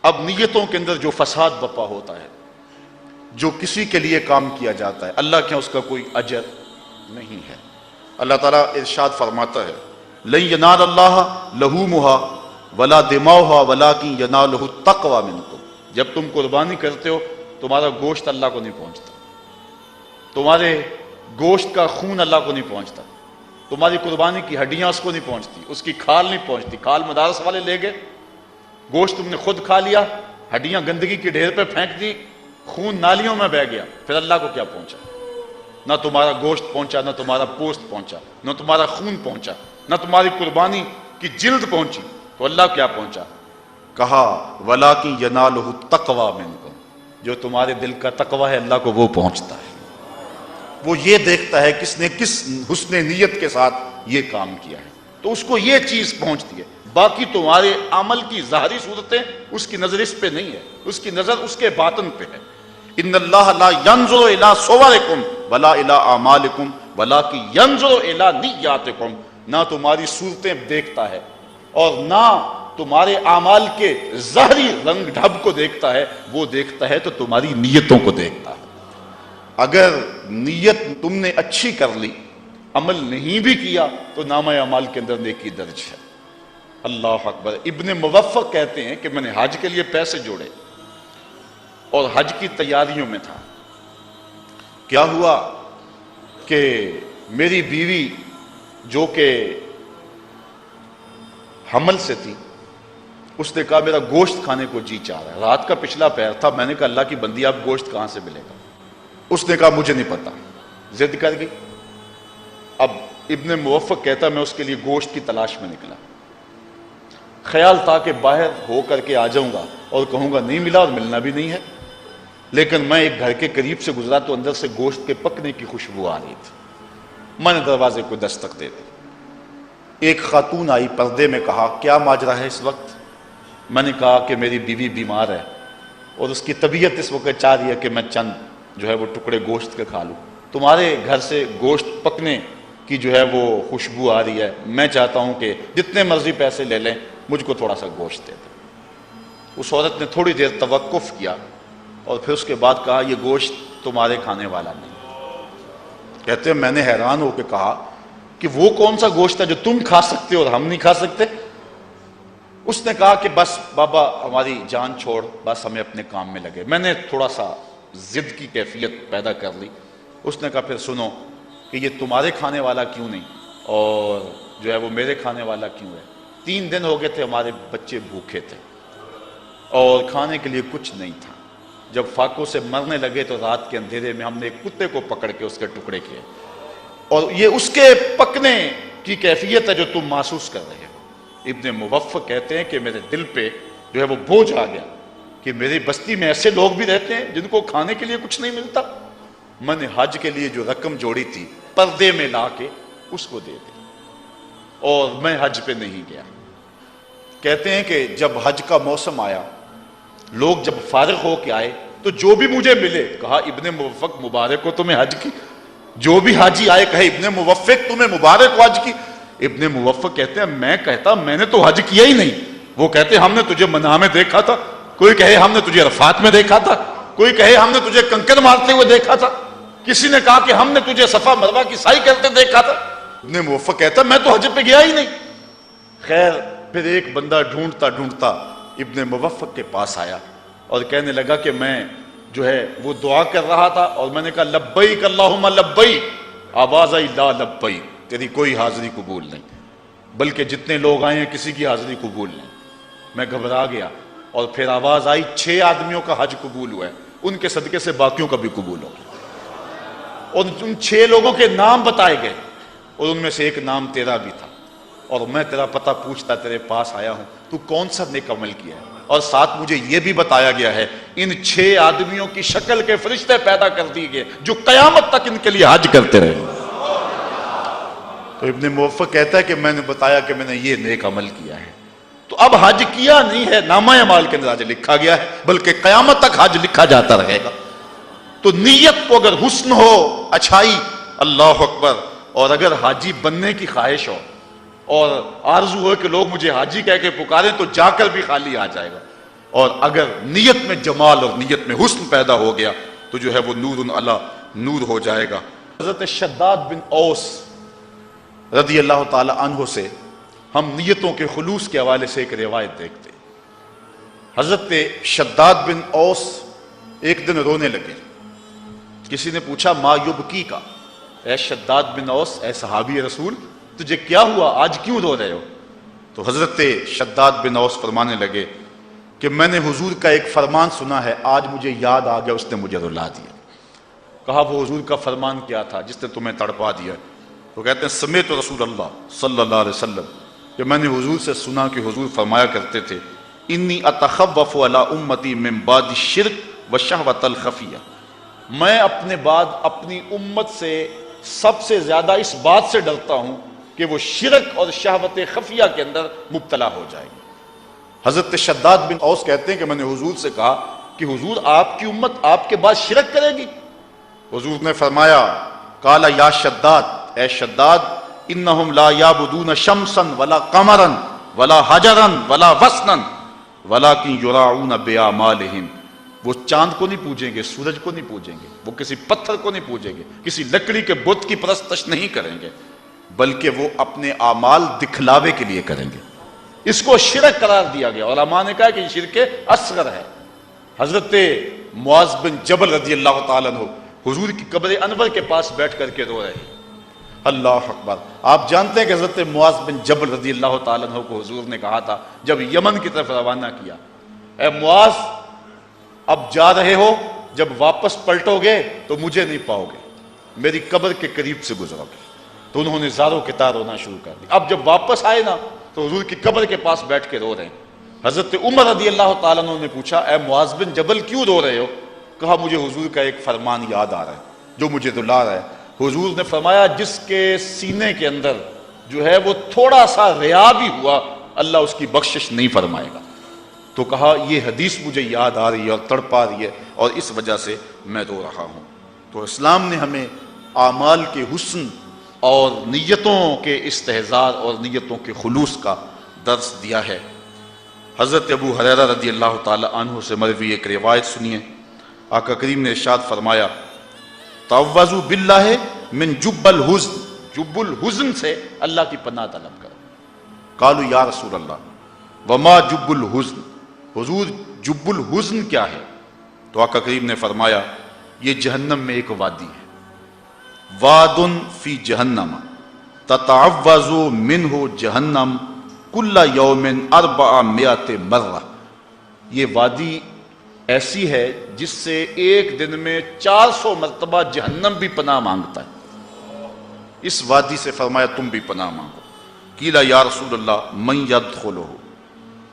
اب نیتوں کے اندر جو فساد بپا ہوتا ہے، جو کسی کے لیے کام کیا جاتا ہے، اللہ کے اس کا کوئی اجر نہیں ہے۔ اللہ تعالیٰ ارشاد فرماتا ہے لن ینال اللہ لحومها ولا دماؤها ولکن ینالہ التقوی منکم۔ جب تم قربانی کرتے ہو تمہارا گوشت اللہ کو نہیں پہنچتا، تمہارے گوشت کا خون اللہ کو نہیں پہنچتا، تمہاری قربانی کی ہڈیاں اس کو نہیں پہنچتی، اس کی کھال نہیں پہنچتی۔ کھال مدارس والے لے گئے، گوشت تم نے خود کھا لیا، ہڈیاں گندگی کے ڈھیر پہ پھینک دی، خون نالیوں میں بہہ گیا، پھر اللہ کو کیا پہنچا؟ نہ تمہارا گوشت پہنچا، نہ تمہارا پوست پہنچا، نہ تمہارا خون پہنچا، نہ تمہاری قربانی کی جلد پہنچی، تو اللہ کیا پہنچا؟ کہا وَلَٰكِن يَنَالُهُ التَّقْوَىٰ مِنكُمْ، جو تمہارے دل کا تقوی ہے اللہ کو وہ پہنچتا ہے۔ وہ یہ دیکھتا ہے کس نے کس حسن نیت کے ساتھ یہ کام کیا ہے، تو اس کو یہ چیز پہنچتی ہے۔ باقی تمہارے عمل کی ظاہری صورتیں اس کی نظر اس پہ نہیں ہے، اس کی نظر اس کے باطن پہ ہے۔ ان اللہ لا ينظر الى صورکم ولا الى اعمالکم ولکن ينظر الى نیاتکم، نہ تمہاری صورتیں دیکھتا ہے اور نہ تمہارے اعمال کے ظاہری رنگ ڈھب کو دیکھتا ہے، وہ دیکھتا ہے تو تمہاری نیتوں کو دیکھتا ہے۔ اگر نیت تم نے اچھی کر لی، عمل نہیں بھی کیا، تو نامہ اعمال کے اندر نیکی درج ہے۔ اللہ اکبر۔ ابن موفق کہتے ہیں کہ میں نے حج کے لیے پیسے جوڑے اور حج کی تیاریوں میں تھا، کیا ہوا کہ میری بیوی جو کہ حمل سے تھی، اس نے کہا میرا گوشت کھانے کو جی چاہ رہا ہے، رات کا پچھلا پہر تھا، میں نے کہا اللہ کی بندی آپ گوشت کہاں سے ملے گا؟ اس نے کہا مجھے نہیں پتا، ضد کر گئی۔ اب ابن موفق کہتا میں اس کے لیے گوشت کی تلاش میں نکلا، خیال تھا کہ باہر ہو کر کے آ جاؤں گا اور کہوں گا نہیں ملا اور ملنا بھی نہیں ہے، لیکن میں ایک گھر کے قریب سے گزرا تو اندر سے گوشت کے پکنے کی خوشبو آ رہی تھی۔ میں نے دروازے کو دستک دے دی، ایک خاتون آئی، پردے میں، کہا کیا ماجرا ہے اس وقت؟ میں نے کہا کہ میری بیوی بیمار ہے اور اس کی طبیعت اس وقت چاہ رہی ہے کہ میں چند جو ہے وہ ٹکڑے گوشت کے کھا لوں، تمہارے گھر سے گوشت پکنے کی جو ہے وہ خوشبو آ رہی ہے، میں چاہتا ہوں کہ جتنے مرضی پیسے لے لیں مجھ کو تھوڑا سا گوشت دے دیں۔ اس عورت نے تھوڑی دیر توقف کیا اور پھر اس کے بعد کہا یہ گوشت تمہارے کھانے والا نہیں۔ کہتے ہیں میں نے حیران ہو کے کہا کہ وہ کون سا گوشت ہے جو تم کھا سکتے اور ہم نہیں کھا سکتے؟ اس نے کہا کہ بس بابا ہماری جان چھوڑ، بس ہمیں اپنے کام میں لگے۔ میں نے تھوڑا سا ضد کی کیفیت پیدا کر لی۔ اس نے کہا پھر سنو کہ یہ تمہارے کھانے والا کیوں نہیں اور جو ہے وہ میرے کھانے والا کیوں ہے؟ 3 دن ہو گئے تھے، ہمارے بچے بھوکے تھے اور کھانے کے لیے کچھ نہیں تھا۔ جب فاقوں سے مرنے لگے تو رات کے اندھیرے میں ہم نے ایک کتے کو پکڑ کے اس کے ٹکڑے کیے، اور یہ اس کے پکنے کی کیفیت ہے جو تم محسوس کر رہے ہو۔ ابن موفق کہتے ہیں کہ میرے دل پہ جو ہے وہ بوجھ آ گیا کہ میری بستی میں ایسے لوگ بھی رہتے ہیں جن کو کھانے کے لیے کچھ نہیں ملتا۔ میں نے حج کے لیے جو رقم جوڑی تھی پردے میں لا کے اس کو دے دی اور میں حج پہ نہیں گیا۔ کہتے ہیں کہ جب حج کا موسم آیا، لوگ جب فارغ ہو کے آئے تو جو بھی مجھے ملے کہا ابن موفق مبارک ہو تمہیں حج کی، جو بھی حاجی آئے کہے ابن موفق تمہیں مبارک ہو حج کی۔ ابن موفق کہتے ہیں میں کہتا میں نے تو حج کیا ہی نہیں، وہ کہتے ہم نے تجھے منع میں دیکھا تھا، کوئی کہے ہم نے تجھے عرفات میں دیکھا تھا، کوئی کہے ہم نے تجھے کنکر مارتے ہوئے دیکھا تھا، کسی نے کہا کہ ہم نے تجھے صفا مروہ کی سعی کرتے دیکھا تھا۔ ابن موفق کہتا میں تو حج پہ گیا ہی نہیں۔ خیر پھر ایک بندہ ڈھونڈتا ڈھونڈتا ابن موفق کے پاس آیا اور کہنے لگا کہ میں جو ہے وہ دعا کر رہا تھا اور میں نے کہا لبیک اللہم لبیک، آواز آئی لا لبیک، تیری کوئی حاضری قبول نہیں، بلکہ جتنے لوگ آئے ہیں کسی کی حاضری قبول نہیں۔ میں گھبرا گیا اور پھر آواز آئی 6 آدمیوں کا حج قبول ہوا ہے، ان کے صدقے سے باقیوں کا بھی قبول ہو گیا، اور ان 6 لوگوں کے نام بتائے گئے اور ان میں سے ایک نام تیرا بھی تھا، اور میں تیرا پتہ پوچھتا تیرے پاس آیا ہوں تو کون سا نیک عمل کیا ہے، اور ساتھ مجھے یہ بھی بتایا گیا ہے ان 6 آدمیوں کی شکل کے فرشتے پیدا کر دیے گئے جو قیامت تک ان کے لیے حج کرتے رہے۔ تو ابن موفق کہتا ہے کہ میں نے بتایا کہ میں نے یہ نیک عمل کیا ہے، تو اب حج کیا نہیں ہے، نامہ اعمال کے اندر حج لکھا گیا ہے، بلکہ قیامت تک حج لکھا جاتا رہے گا۔ تو نیت کو اگر حسن ہو، اچھائی، اللہ اکبر، اور اگر حاجی بننے کی خواہش ہو اور آرزو ہو کہ لوگ مجھے حاجی کہہ کے پکاریں تو جا کر بھی خالی آ جائے گا۔ اور اگر نیت میں جمال اور نیت میں حسن پیدا ہو گیا تو جو ہے وہ نور علی نور ہو جائے گا۔ حضرت شداد بن اوس رضی اللہ تعالی عنہ سے ہم نیتوں کے خلوص کے حوالے سے ایک روایت دیکھتے ہیں۔ حضرت شداد بن اوس ایک دن رونے لگے۔ کسی نے پوچھا ما یبکی کا، اے شداد بن اوس، اے صحابی رسول، تجھے کیا ہوا، آج کیوں رو رہے ہو؟ تو حضرت شداد بن اوس فرمانے لگے کہ میں نے حضور کا ایک فرمان سنا ہے، آج مجھے یاد آ گیا، اس نے مجھے رلا دیا۔ کہا وہ حضور کا فرمان کیا تھا جس نے تمہیں تڑپا دیا؟ تو کہتے ہیں سمیت رسول اللہ صلی اللہ علیہ وسلم، کہ میں نے حضور سے سنا کہ حضور فرمایا کرتے تھے انی اتخوف علی امتی من بعد الشرک والشہوۃ الخفیہ، میں اپنے بعد اپنی امت سے سب سے زیادہ اس بات سے ڈرتا ہوں کہ وہ شرک اور شہوت خفیہ کے اندر مبتلا ہو جائے گی۔ حضرت شداد بن اوس کہتے ہیں کہ میں نے حضور سے کہا کہ حضور آپ کی امت آپ کے بعد شرک کرے گی؟ حضور نے فرمایا قال یا شداد، اے شداد، انہم لا یعبدون شمسا ولا قمرا ولا حجرا ولا وسنا ولکن یراعون باعمالہم، وہ چاند کو نہیں پوجیں گے، سورج کو نہیں پوجیں گے، وہ کسی پتھر کو نہیں پوجیں گے، کسی لکڑی کے بت کی پرستش نہیں کریں گے، بلکہ وہ اپنے اعمال دکھلاوے کے لیے کریں گے۔ اس کو شرک قرار دیا گیا، علماء نے کہا کہ یہ شرک اصغر ہے۔ حضرت معاذ بن جبل رضی اللہ تعالیٰ عنہ حضور کی قبر انور کے پاس بیٹھ کر کے رو رہے ہیں۔ اللہ اکبر! آپ جانتے ہیں کہ حضرت معاذ بن جبل رضی اللہ تعالیٰ عنہ کو حضور نے کہا تھا جب یمن کی طرف روانہ کیا، اے معاذ اب جا رہے ہو، جب واپس پلٹو گے تو مجھے نہیں پاؤ گے، میری قبر کے قریب سے گزرو گے۔ تو انہوں نے زاروں کے تار رونا شروع کر دیا۔ اب جب واپس آئے نا تو حضور کی قبر کے پاس بیٹھ کے رو رہے ہیں۔ حضرت عمر رضی اللہ تعالیٰ عنہ نے پوچھا اے معاذ بن جبل کیوں رو رہے ہو؟ کہا مجھے حضور کا ایک فرمان یاد آ رہا ہے جو مجھے رلا رہا ہے۔ حضور نے فرمایا جس کے سینے کے اندر جو ہے وہ تھوڑا سا ریا بھی ہوا، اللہ اس کی بخشش نہیں فرمائے گا۔ تو کہا یہ حدیث مجھے یاد آ رہی ہے اور تڑپا رہی ہے اور اس وجہ سے میں رو رہا ہوں۔ تو اسلام نے ہمیں اعمال کے حسن اور نیتوں کے استحضار اور نیتوں کے خلوص کا درس دیا ہے۔ حضرت ابو ہریرہ رضی اللہ تعالی عنہ سے مروی ایک روایت سنیے۔ آقا کریم نے ارشاد فرمایا تعوذوا باللہ من جب الحزن، جب الحزن سے اللہ کی پناہ طلب کرو۔ قالوا یا رسول اللہ وما جب الحزن، حضور جب الحزن کیا ہے؟ تو آقا کریم نے فرمایا یہ جہنم میں ایک وادی ہے، واد فی جہنم تتعوذ منہ جہنم کل یوم 400 مرہ، یہ وادی ایسی ہے جس سے ایک دن میں 400 مرتبہ جہنم بھی پناہ مانگتا ہے۔ اس وادی سے فرمایا تم بھی پناہ مانگو۔ قیل یا رسول اللہ من یدخلہ،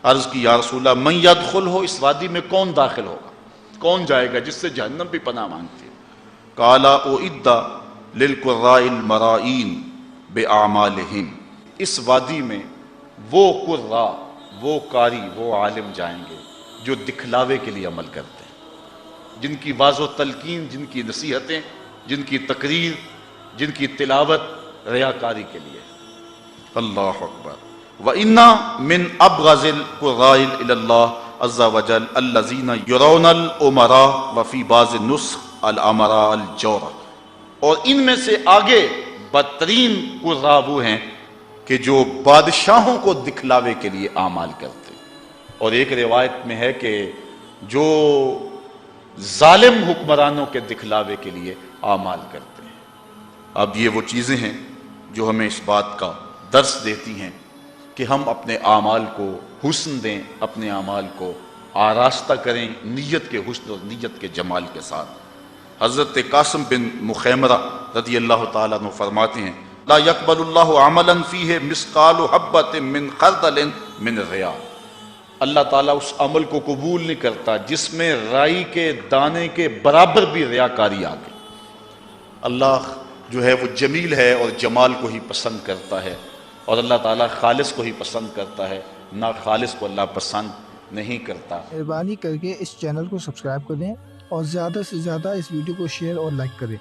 عرض کی یا رسول اللہ من یدخلہ، اس وادی میں کون داخل ہوگا، کون جائے گا جس سے جہنم بھی پناہ مانگتی ہے؟ قال اعد للقراء المرائین باعمالہم، اس وادی میں وہ قراء، وہ قاری، وہ عالم جائیں گے جو دکھلاوے کے لیے عمل کرتے ہیں، جن کی واضح و تلقین، جن کی نصیحتیں، جن کی تقریر، جن کی تلاوت ریاکاری کے لیے۔ اللہ اکبر! وَإِنَّ مِنْ أَبْغَضِ الْقُرَّاءِ إِلَى اللَّهِ عَزَّ وَجَلَّ الَّذِينَ يُرَوْنَ الْأُمَرَاءَ وَفِي بَعْضِ النُّسْخ الْأُمَرَاءَ الْجَوْرَةَ، اور ان میں سے آگے بدترین قراء وہ ہیں کہ جو بادشاہوں کو دکھلاوے کے لیے اعمال کرتے ہیں، اور ایک روایت میں ہے کہ جو ظالم حکمرانوں کے دکھلاوے کے لیے اعمال کرتے ہیں۔ اب یہ وہ چیزیں ہیں جو ہمیں اس بات کا درس دیتی ہیں کہ ہم اپنے اعمال کو حسن دیں، اپنے اعمال کو آراستہ کریں نیت کے حسن اور نیت کے جمال کے ساتھ۔ حضرت قاسم بن مخیمرہ رضی اللہ تعالیٰ عنہ فرماتے ہیں لا يقبل اللہ عملا فیہ مثقال حبۃ من خردل من الریا، اللہ تعالیٰ اس عمل کو قبول نہیں کرتا جس میں رائی کے دانے کے برابر بھی ریاکاری آ گئی۔ اللہ جو ہے وہ جمیل ہے اور جمال کو ہی پسند کرتا ہے، اور اللہ تعالیٰ خالص کو ہی پسند کرتا ہے، نہ خالص کو اللہ پسند نہیں کرتا۔ مہربانی کر کے اس چینل کو سبسکرائب کر دیں اور زیادہ سے زیادہ اس ویڈیو کو شیئر اور لائک کریں۔